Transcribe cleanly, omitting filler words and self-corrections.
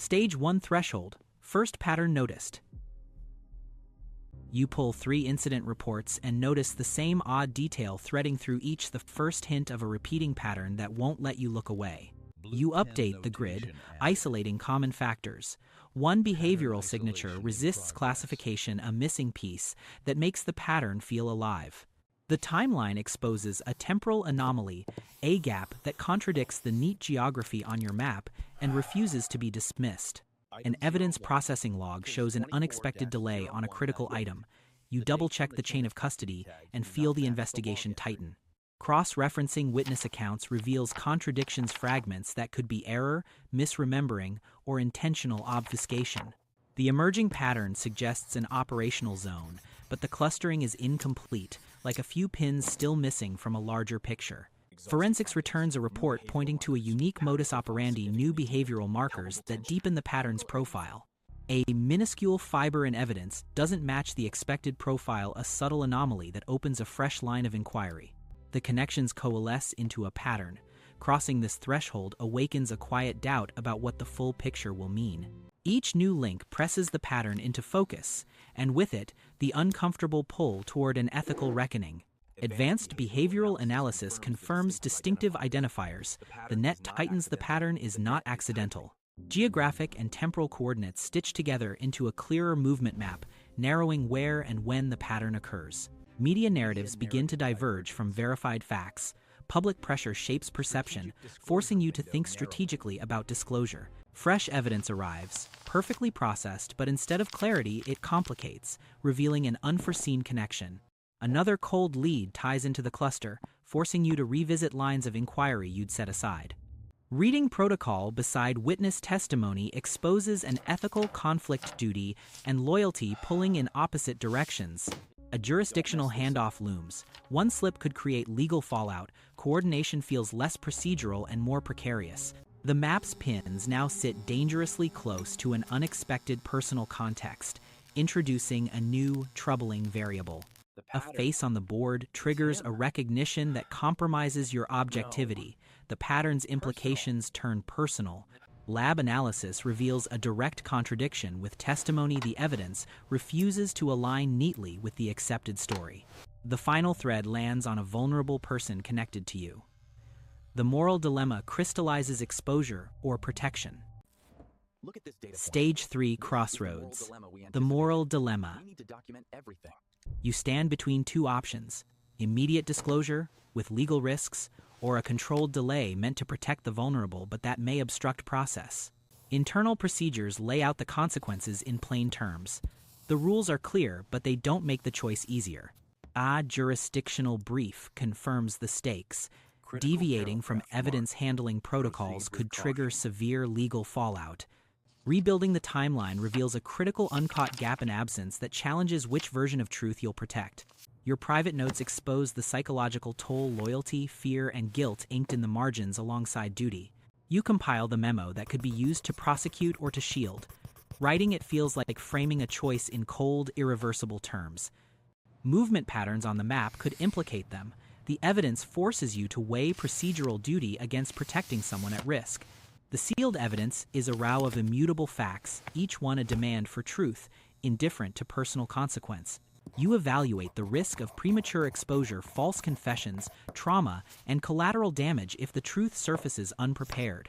Stage 1 Threshold. First pattern noticed. You pull 3 incident reports and notice the same odd detail threading through each, the first hint of a repeating pattern that won't let you look away. You update the grid, isolating common factors. One behavioral signature resists classification, a missing piece that makes the pattern feel alive. The timeline exposes a temporal anomaly, a gap that contradicts the neat geography on your map and refuses to be dismissed. An evidence processing log shows an unexpected delay on a critical item. You double-check the chain of custody and feel the investigation tighten. Cross-referencing witness accounts reveals contradictions, fragments that could be error, misremembering, or intentional obfuscation. The emerging pattern suggests an operational zone, but the clustering is incomplete, like a few pins still missing from a larger picture. Forensics returns a report pointing to a unique modus operandi, new behavioral markers that deepen the pattern's profile. A minuscule fiber in evidence doesn't match the expected profile, a subtle anomaly that opens a fresh line of inquiry. The connections coalesce into a pattern. Crossing this threshold awakens a quiet doubt about what the full picture will mean. Each new link presses the pattern into focus, and with it, the uncomfortable pull toward an ethical reckoning. Advanced behavioral analysis confirms distinctive identifiers. The net tightens, the pattern is not accidental. Geographic and temporal coordinates stitch together into a clearer movement map, narrowing where and when the pattern occurs. Media narratives begin to diverge from verified facts. Public pressure shapes perception, forcing you to think strategically about disclosure. Fresh evidence arrives, perfectly processed, but instead of clarity, it complicates, revealing an unforeseen connection. Another cold lead ties into the cluster, forcing you to revisit lines of inquiry you'd set aside. Reading protocol beside witness testimony exposes an ethical conflict, duty and loyalty pulling in opposite directions. A jurisdictional handoff looms. One slip could create legal fallout. Coordination feels less procedural and more precarious. The map's pins now sit dangerously close to an unexpected personal context, introducing a new, troubling variable. A face on the board triggers a recognition that compromises your objectivity. The pattern's implications turn personal. Lab analysis reveals a direct contradiction with testimony. The evidence refuses to align neatly with the accepted story. The final thread lands on a vulnerable person connected to you. The moral dilemma crystallizes exposure or protection. Stage 3 Crossroads. The moral dilemma. You stand between two options: immediate disclosure, with legal risks, or a controlled delay meant to protect the vulnerable but that may obstruct process. Internal procedures lay out the consequences in plain terms. The rules are clear, but they don't make the choice easier. A jurisdictional brief confirms the stakes. Deviating from evidence handling protocols could trigger severe legal fallout. Rebuilding the timeline reveals a critical uncaught gap in absence that challenges which version of truth you'll protect. Your private notes expose the psychological toll, loyalty, fear, and guilt inked in the margins alongside duty. You compile the memo that could be used to prosecute or to shield. Writing it feels like framing a choice in cold, irreversible terms. Movement patterns on the map could implicate them. The evidence forces you to weigh procedural duty against protecting someone at risk. The sealed evidence is a row of immutable facts, each one a demand for truth, indifferent to personal consequence. You evaluate the risk of premature exposure, false confessions, trauma, and collateral damage if the truth surfaces unprepared.